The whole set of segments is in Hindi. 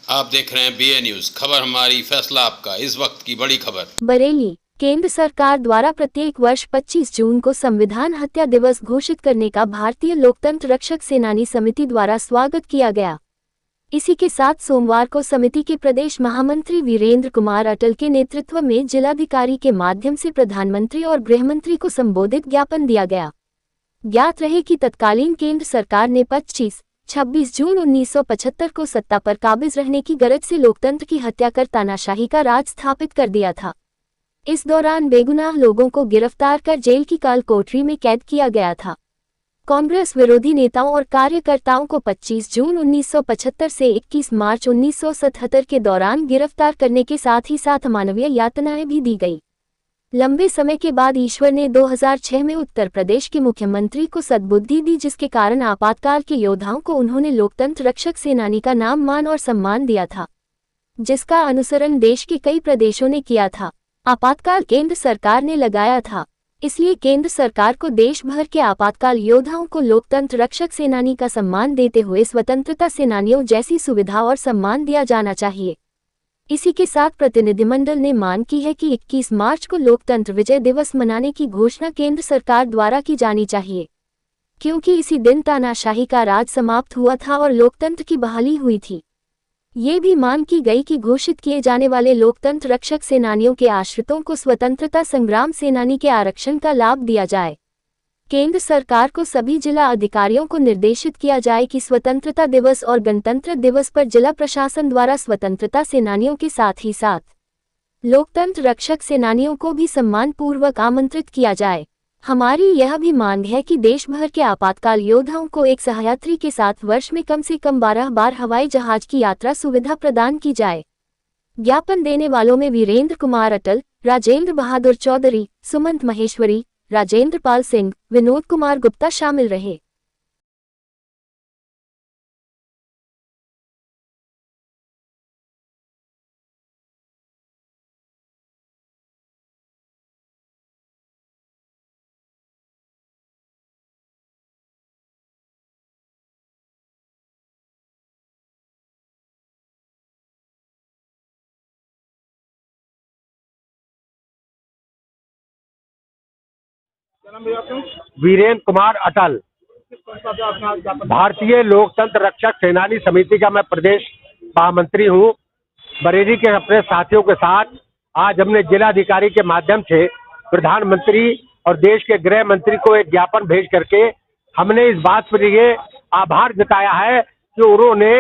आप देख रहे हैं BA न्यूज। खबर हमारी, फैसला आपका। इस वक्त की बड़ी खबर। बरेली। केंद्र सरकार द्वारा प्रत्येक वर्ष 25 जून को संविधान हत्या दिवस घोषित करने का भारतीय लोकतंत्र रक्षक सेनानी समिति द्वारा स्वागत किया गया। इसी के साथ सोमवार को समिति के प्रदेश महामंत्री वीरेंद्र कुमार अटल के नेतृत्व में जिलाधिकारी के माध्यम से प्रधानमंत्री और गृहमंत्री को संबोधित ज्ञापन दिया गया। ज्ञात रहे कि तत्कालीन केंद्र सरकार ने 26 जून 1975 को सत्ता पर काबिज रहने की गरज से लोकतंत्र की हत्या कर तानाशाही का राज स्थापित कर दिया था। इस दौरान बेगुनाह लोगों को गिरफ्तार कर जेल की काल कोठरी में कैद किया गया था। कांग्रेस विरोधी नेताओं और कार्यकर्ताओं को 25 जून 1975 से 21 मार्च 1977 के दौरान गिरफ्तार करने के साथ ही साथ मानवीय यातनाएं भी दी गई। लंबे समय के बाद ईश्वर ने 2006 में उत्तर प्रदेश के मुख्यमंत्री को सद्बुद्धि दी, जिसके कारण आपातकाल के योद्धाओं को उन्होंने लोकतंत्र रक्षक सेनानी का नाम, मान और सम्मान दिया था, जिसका अनुसरण देश के कई प्रदेशों ने किया था। आपातकाल केंद्र सरकार ने लगाया था, इसलिए केंद्र सरकार को देश भर के आपातकाल योद्धाओं को लोकतंत्र रक्षक सेनानी का सम्मान देते हुए स्वतंत्रता सेनानियों जैसी सुविधा और सम्मान दिया जाना चाहिए। इसी के साथ प्रतिनिधिमंडल ने मांग की है कि 21 मार्च को लोकतंत्र विजय दिवस मनाने की घोषणा केंद्र सरकार द्वारा की जानी चाहिए, क्योंकि इसी दिन तानाशाही का राज समाप्त हुआ था और लोकतंत्र की बहाली हुई थी। ये भी मांग की गई कि घोषित किए जाने वाले लोकतंत्र रक्षक सेनानियों के आश्रितों को स्वतंत्रता संग्राम सेनानी के आरक्षण का लाभ दिया जाए। केंद्र सरकार को सभी जिला अधिकारियों को निर्देशित किया जाए कि स्वतंत्रता दिवस और गणतंत्र दिवस पर जिला प्रशासन द्वारा स्वतंत्रता सेनानियों के साथ ही साथ लोकतंत्र रक्षक सेनानियों को भी सम्मानपूर्वक आमंत्रित किया जाए। हमारी यह भी मांग है कि देश भर के आपातकाल योद्धाओं को एक सहयात्री के साथ वर्ष में कम से कम 12 बार हवाई जहाज की यात्रा सुविधा प्रदान की जाए। ज्ञापन देने वालों में वीरेंद्र कुमार अटल, राजेंद्र बहादुर चौधरी, सुमंत महेश्वरी, राजेंद्र पाल सिंह, विनोद कुमार गुप्ता शामिल रहे। वीरेंद्र कुमार अटल, भारतीय लोकतंत्र रक्षक सेनानी समिति का मैं प्रदेश महामंत्री हूँ। बरेली के अपने साथियों के साथ आज हमने जिलाधिकारी के माध्यम से प्रधानमंत्री और देश के गृह मंत्री को एक ज्ञापन भेज करके हमने इस बात पर ये आभार जताया है कि उन्होंने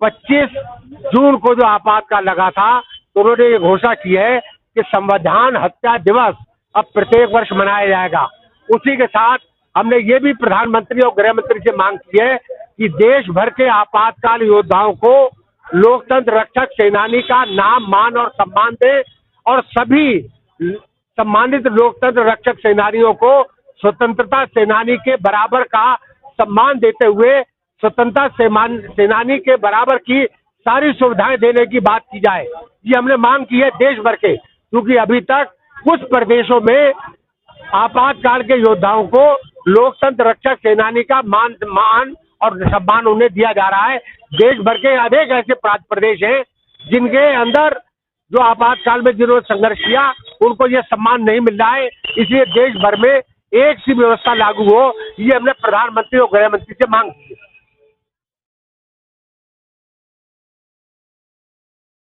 25 जून को जो आपातकाल लगा था, तो उन्होंने ये घोषणा की है कि संविधान हत्या दिवस अब प्रत्येक वर्ष मनाया जाएगा। उसी के साथ हमने ये भी प्रधानमंत्री और गृह मंत्री से मांग की है कि देश भर के आपातकाल योद्धाओं को लोकतंत्र रक्षक सेनानी का नाम, मान और सम्मान दे और सभी सम्मानित लोकतंत्र रक्षक सेनानियों को स्वतंत्रता सेनानी के बराबर का सम्मान देते हुए स्वतंत्रता सेनानी के बराबर की सारी सुविधाएं देने की बात की जाए। ये हमने मांग की है देश भर के, क्योंकि अभी तक कुछ प्रदेशों में आपातकाल के योद्धाओं को लोकतंत्र रक्षक सेनानी का मान और सम्मान उन्हें दिया जा रहा है। देश भर के अनेक ऐसे प्रदेश हैं जिनके अंदर जो आपातकाल में जिन्होंने संघर्ष किया उनको यह सम्मान नहीं मिल रहा है। इसलिए देश भर में एक सी व्यवस्था लागू हो, ये हमने प्रधानमंत्री और गृह मंत्री से मांग की है।